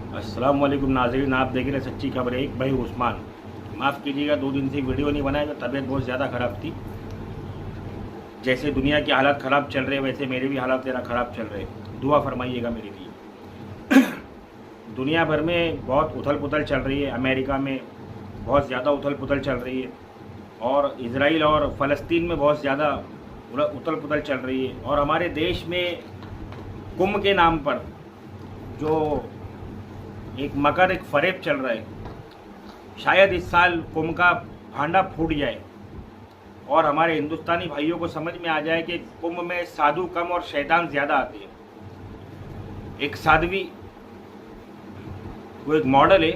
अस्सलाम वालेकुम नाज़रीन, आप देख रहे हैं सच्ची खबर। एक भाई उस्मान, माफ़ कीजिएगा 2 दिन से वीडियो नहीं बनाया, तो तबीयत बहुत ज़्यादा ख़राब थी। जैसे दुनिया के हालात ख़राब चल रहे वैसे मेरे भी हालात ज़रा ख़राब चल रहे। दुआ फरमाइएगा मेरे लिए। दुनिया भर में बहुत उथल पुथल चल रही है। अमेरिका में बहुत ज़्यादा उथल पुथल चल रही है, और इजराइल और फ़लस्तीन में बहुत ज़्यादा उथल पुथल चल रही है। और हमारे देश में कुंभ के नाम पर जो एक मकर एक फरेब चल रहा है, शायद इस साल कुंभ का भांडा फूट जाए और हमारे हिंदुस्तानी भाइयों को समझ में आ जाए कि कुंभ में साधु कम और शैतान ज़्यादा आते हैं। एक साध्वी, वो एक मॉडल है,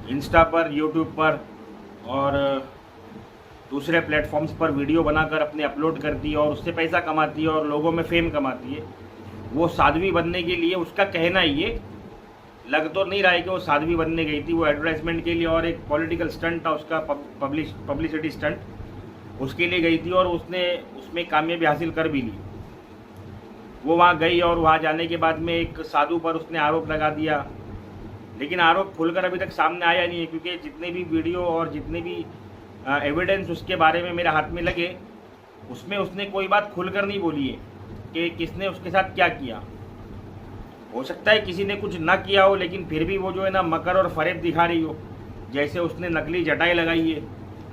इंस्टा पर, यूट्यूब पर और दूसरे प्लेटफॉर्म्स पर वीडियो बनाकर अपने अपलोड करती है और उससे पैसा कमाती है और लोगों में फेम कमाती है। वो साध्वी बनने के लिए, उसका कहना ये लग तो नहीं रहा है कि वो साध्वी बनने गई थी, वो एडवर्टाइजमेंट के लिए और एक पॉलिटिकल स्टंट था उसका, पब्लिसिटी स्टंट, उसके लिए गई थी और उसने उसमें कामयाबी हासिल कर भी ली। वो वहाँ गई और वहाँ जाने के बाद में एक साधु पर उसने आरोप लगा दिया, लेकिन आरोप खुलकर अभी तक सामने आया नहीं है, क्योंकि जितने भी वीडियो और जितने भी एविडेंस उसके बारे में मेरे हाथ में लगे, उसमें उसने कोई बात खुलकर नहीं बोली है कि किसने उसके साथ क्या किया। हो सकता है किसी ने कुछ ना किया हो, लेकिन फिर भी वो जो है ना मकर और फरेब दिखा रही हो, जैसे उसने नकली जटाई लगाई है।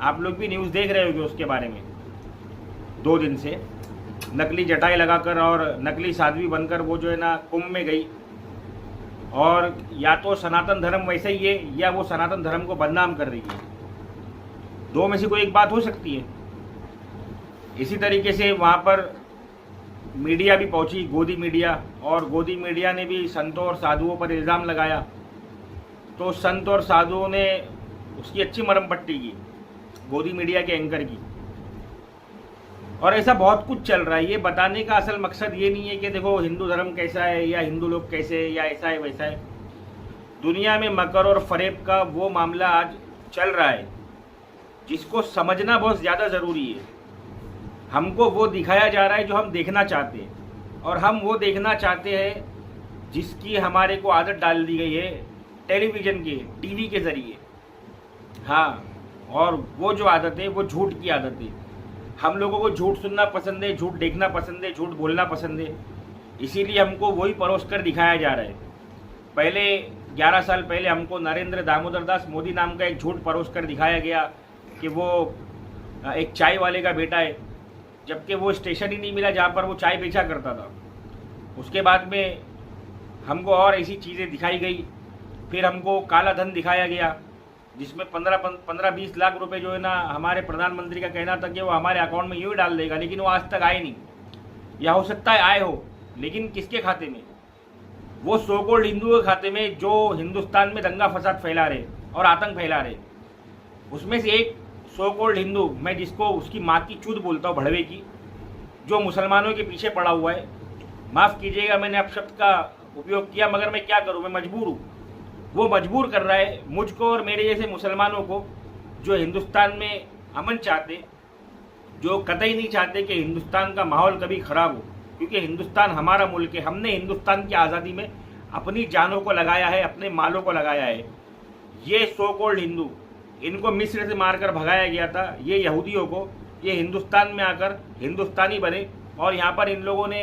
आप लोग भी न्यूज़ देख रहे होंगे उसके बारे में। 2 दिन से नकली जटाई लगाकर और नकली साध्वी बनकर वो जो है ना कुंभ में गई, और या तो सनातन धर्म वैसे ही है या वो सनातन धर्म को बदनाम कर रही है। दो में से कोई एक बात हो सकती है। इसी तरीके से वहाँ पर मीडिया भी पहुंची, गोदी मीडिया, और गोदी मीडिया ने भी संतों और साधुओं पर इल्ज़ाम लगाया। तो संत और साधुओं ने उसकी अच्छी मरम पट्टी की, गोदी मीडिया के एंकर की। और ऐसा बहुत कुछ चल रहा है। ये बताने का असल मकसद ये नहीं है कि देखो हिंदू धर्म कैसा है या हिंदू लोग कैसे हैं या ऐसा है वैसा है। दुनिया में मकर और फरेब का वो मामला आज चल रहा है जिसको समझना बहुत ज़्यादा ज़रूरी है। हमको वो दिखाया जा रहा है जो हम देखना चाहते हैं, और हम वो देखना चाहते हैं जिसकी हमारे को आदत डाल दी गई है टेलीविज़न के, टीवी के ज़रिए। हाँ, और वो जो आदत है वो झूठ की आदत है। हम लोगों को झूठ सुनना पसंद है, झूठ देखना पसंद है, झूठ बोलना पसंद है। इसीलिए हमको वही परोस कर दिखाया जा रहा है। पहले 11 साल पहले हमको नरेंद्र दामोदर दास मोदी नाम का एक झूठ परोस कर दिखाया गया कि वो एक चाय वाले का बेटा है, जबकि वो स्टेशन ही नहीं मिला जहाँ पर वो चाय बेचा करता था। उसके बाद में हमको और ऐसी चीज़ें दिखाई गई। फिर हमको काला धन दिखाया गया, जिसमें 15-20 लाख रुपए जो है ना, हमारे प्रधानमंत्री का कहना था कि वो हमारे अकाउंट में यूँ ही डाल देगा, लेकिन वो आज तक आए नहीं। या हो सकता है आए हो, लेकिन किसके खाते में? वो सो कॉल्ड हिंदुओं के खाते में, जो हिंदुस्तान में दंगा फसाद फैला रहे और आतंक फैला रहे। उसमें से एक सो कॉल्ड हिंदू, मैं जिसको उसकी माँ की चूत बोलता हूँ, भड़वे की, जो मुसलमानों के पीछे पड़ा हुआ है। माफ़ कीजिएगा मैंने अपशब्द का उपयोग किया, मगर मैं क्या करूँ, मैं मजबूर हूँ। वो मजबूर कर रहा है मुझको और मेरे जैसे मुसलमानों को, जो हिंदुस्तान में अमन चाहते, जो कतई नहीं चाहते कि हिंदुस्तान का माहौल कभी ख़राब हो, क्योंकि हिंदुस्तान हमारा मुल्क है। हमने हिंदुस्तान की आज़ादी में अपनी जानों को लगाया है, अपने मालों को लगाया है। ये सो कॉल्ड हिंदू, इनको मिस्र से मारकर भगाया गया था, ये यहूदियों को, ये हिंदुस्तान में आकर हिंदुस्तानी बने, और यहाँ पर इन लोगों ने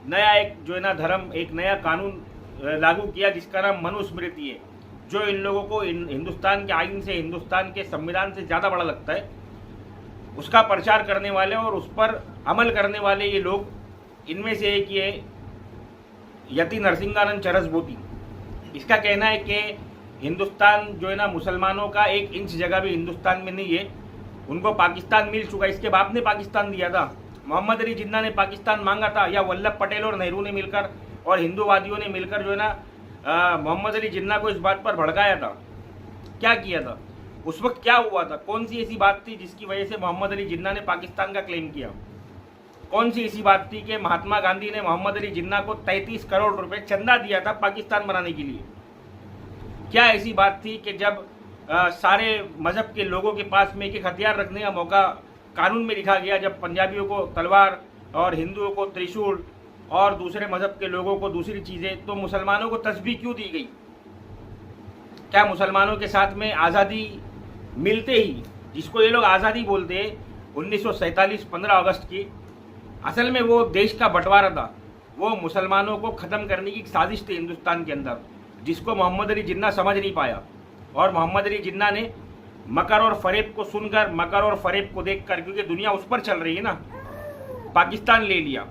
नया एक जो है ना धर्म, एक नया कानून लागू किया जिसका नाम मनुस्मृति है, जो इन लोगों को हिंदुस्तान के आइन से, हिंदुस्तान के संविधान से ज़्यादा बड़ा लगता है। उसका प्रचार करने वाले और उस पर अमल करने वाले ये लोग, इनमें से एक ये यति नरसिंहानंद चरसबोती, इसका कहना है कि हिंदुस्तान जो है ना, मुसलमानों का 1 इंच जगह भी हिंदुस्तान में नहीं है, उनको पाकिस्तान मिल चुका है। इसके बाप ने पाकिस्तान दिया था, मोहम्मद अली जिन्ना ने पाकिस्तान मांगा था, या वल्लभ पटेल और नेहरू ने मिलकर और हिंदूवादियों ने मिलकर जो है ना मोहम्मद अली जिन्ना को इस बात पर भड़काया था। क्या किया था उस वक्त, क्या हुआ था? कौन सी ऐसी बात थी जिसकी वजह से मोहम्मद अली जिन्ना ने पाकिस्तान का क्लेम किया? कौन सी ऐसी बात थी कि महात्मा गांधी ने मोहम्मद अली जिन्ना को 33 करोड़ रुपए चंदा दिया था पाकिस्तान बनाने के लिए? क्या ऐसी बात थी कि जब सारे मजहब के लोगों के पास में एक हथियार रखने का मौका कानून में लिखा गया, जब पंजाबियों को तलवार और हिंदुओं को त्रिशूल और दूसरे मज़हब के लोगों को दूसरी चीज़ें, तो मुसलमानों को तस्बीह क्यों दी गई? क्या मुसलमानों के साथ में आज़ादी मिलते ही, जिसको ये लोग आज़ादी बोलते हैं 1947 15 अगस्त की, असल में वो देश का बंटवारा था, वो मुसलमानों को ख़त्म करने की साजिश थी हिंदुस्तान के अंदर, जिसको मोहम्मद अली जिन्ना समझ नहीं पाया। और मोहम्मद अली जिन्ना ने मकर और फरेब को सुनकर, मकर और फरेब को देखकर, क्योंकि दुनिया उस पर चल रही है ना, पाकिस्तान ले लिया।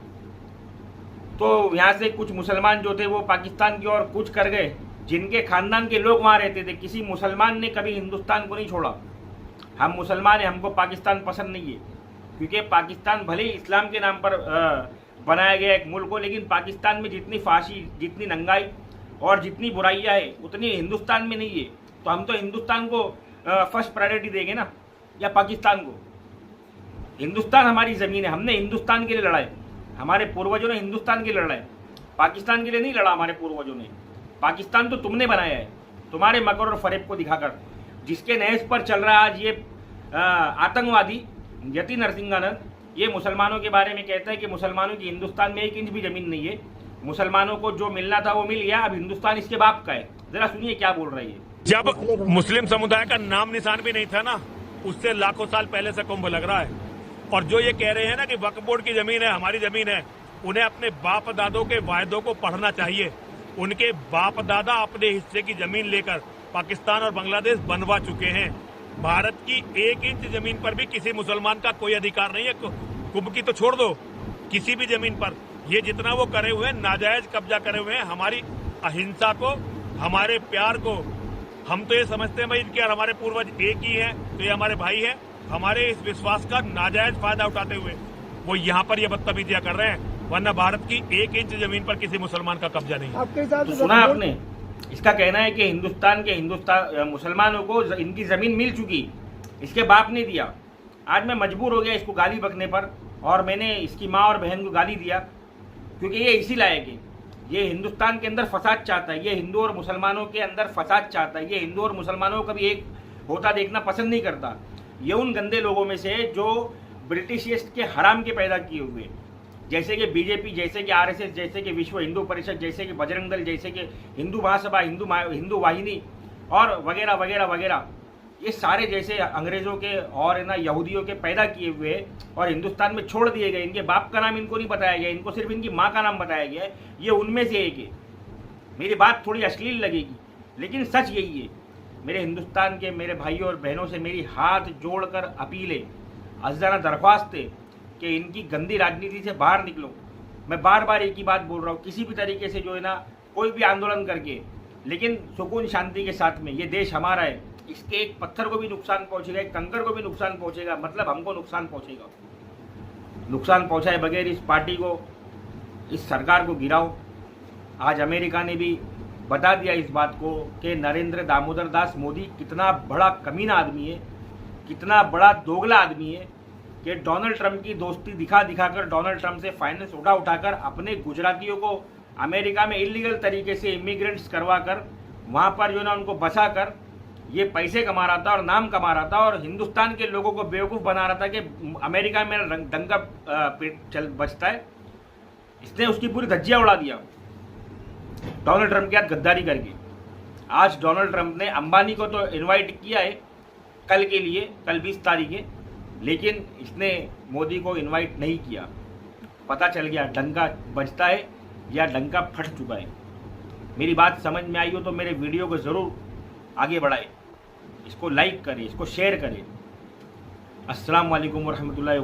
तो यहाँ से कुछ मुसलमान जो थे वो पाकिस्तान की ओर कूच कर गए, जिनके खानदान के लोग वहाँ रहते थे। किसी मुसलमान ने कभी हिंदुस्तान को नहीं छोड़ा। हम मुसलमान हैं, हमको पाकिस्तान पसंद नहीं है, क्योंकि पाकिस्तान भले ही इस्लाम के नाम पर बनाया गया एक मुल्क हो, लेकिन पाकिस्तान में जितनी फाशी, जितनी नंगाई और जितनी बुराइयाँ है उतनी हिंदुस्तान में नहीं है। तो हम तो हिंदुस्तान को फर्स्ट प्रायोरिटी देंगे ना, या पाकिस्तान को? हिंदुस्तान हमारी ज़मीन है, हमने हिंदुस्तान के लिए लड़ा है, हमारे पूर्वजों ने हिंदुस्तान के लिए लड़ा है, पाकिस्तान के लिए नहीं लड़ा हमारे पूर्वजों ने। पाकिस्तान तो तुमने बनाया है, तुम्हारे मकर और फरेब को दिखाकर, जिसके नहज पर चल रहा आज ये आतंकवादी यति नरसिंहानंद। ये मुसलमानों के बारे में कहता है कि मुसलमानों की हिंदुस्तान में 1 इंच भी ज़मीन नहीं है, मुसलमानों को जो मिलना था वो मिल गया, अब हिंदुस्तान इसके बाप का है। जरा सुनिए क्या बोल रही है। जब मुस्लिम समुदाय का नाम निशान भी नहीं था ना, उससे लाखों साल पहले से कुंभ लग रहा है। और जो ये कह रहे हैं ना कि वक्फ बोर्ड की जमीन है, हमारी जमीन है, उन्हें अपने बाप दादों के वायदों को पढ़ना चाहिए। उनके बाप दादा अपने हिस्से की जमीन लेकर पाकिस्तान और बांग्लादेश बनवा चुके हैं। भारत की 1 इंच जमीन पर भी किसी मुसलमान का कोई अधिकार नहीं है। कुंभ की तो छोड़ दो, किसी भी जमीन पर ये जितना वो करे हुए हैं, नाजायज कब्जा करे हुए हैं, हमारी अहिंसा को, हमारे प्यार को। हम तो ये समझते हैं भाई इनके और हमारे पूर्वज एक ही हैं, तो ये हमारे भाई हैं। हमारे इस विश्वास का नाजायज फायदा उठाते हुए वो यहाँ पर ये बदतमीजियां कर रहे हैं, वरना भारत की 1 इंच जमीन पर किसी मुसलमान का कब्जा नहीं है। तो सुना आपने, इसका कहना है कि हिंदुस्तान मुसलमानों को इनकी जमीन मिल चुकी, इसके बाप ने दिया। आज मैं मजबूर हो गया इसको गाली बकने पर, और मैंने इसकी माँ और बहन को गाली दिया, क्योंकि ये इसी लायक है। ये हिंदुस्तान के अंदर फसाद चाहता है, ये हिंदू और मुसलमानों के अंदर फसाद चाहता है, ये हिंदू और मुसलमानों को कभी एक होता देखना पसंद नहीं करता। ये उन गंदे लोगों में से है जो ब्रिटिश ईस्ट के हराम के पैदा किए हुए, जैसे कि बीजेपी, जैसे कि आरएसएस, जैसे कि विश्व हिंदू परिषद, जैसे कि बजरंग दल, जैसे कि हिंदू महासभा, हिंदू वाहिनी और वगैरह वगैरह वगैरह, ये सारे जैसे अंग्रेजों के और ना यहूदियों के पैदा किए हुए और हिंदुस्तान में छोड़ दिए गए। इनके बाप का नाम इनको नहीं बताया गया, इनको सिर्फ इनकी माँ का नाम बताया गया है। ये उनमें से एक है। मेरी बात थोड़ी अश्लील लगेगी, लेकिन सच यही है। मेरे हिंदुस्तान के मेरे भाइयों और बहनों से मेरी हाथ जोड़कर अपील है, अज़ाना दरख्वास्त है कि इनकी गंदी राजनीति से बाहर निकलो। मैं बार बार एक ही बात बोल रहा हूँ, किसी भी तरीके से जो है ना, कोई भी आंदोलन करके, लेकिन सुकून शांति के साथ में। ये देश हमारा है, इसके एक पत्थर को भी नुकसान पहुंचेगा, एक कंकर को भी नुकसान पहुंचेगा, मतलब हमको नुकसान पहुंचेगा। नुकसान पहुंचाए बगैर इस पार्टी को, इस सरकार को गिराओ। आज अमेरिका ने भी बता दिया इस बात को कि नरेंद्र दामोदर दास मोदी कितना बड़ा कमीना आदमी है, कितना बड़ा दोगला आदमी है, कि डोनाल्ड ट्रंप की दोस्ती दिखा दिखाकर, डोनाल्ड ट्रंप से फाइनेंस उठाकर अपने गुजरातियों को अमेरिका में इलीगल तरीके से इमिग्रेंट्स करवा कर वहाँ पर जो है ना उनको बसा कर ये पैसे कमा रहा था और नाम कमा रहा था, और हिंदुस्तान के लोगों को बेवकूफ़ बना रहा था कि अमेरिका में मेरा दंगा पेट बचता है। इसने उसकी पूरी धज्जियाँ उड़ा दिया डोनाल्ड ट्रंप के साथ गद्दारी करके। आज डोनाल्ड ट्रंप ने अंबानी को तो इनवाइट किया है कल के लिए, कल 20 तारीख है, लेकिन इसने मोदी को इनवाइट नहीं किया। पता चल गया डंका बजता है या डंका फट चुका है। मेरी बात समझ में आई हो तो मेरे वीडियो को ज़रूर आगे बढ़ाएं, इसको लाइक करें, इसको शेयर करें। अस्सलाम वालेकुम वरहमतुल्लाहि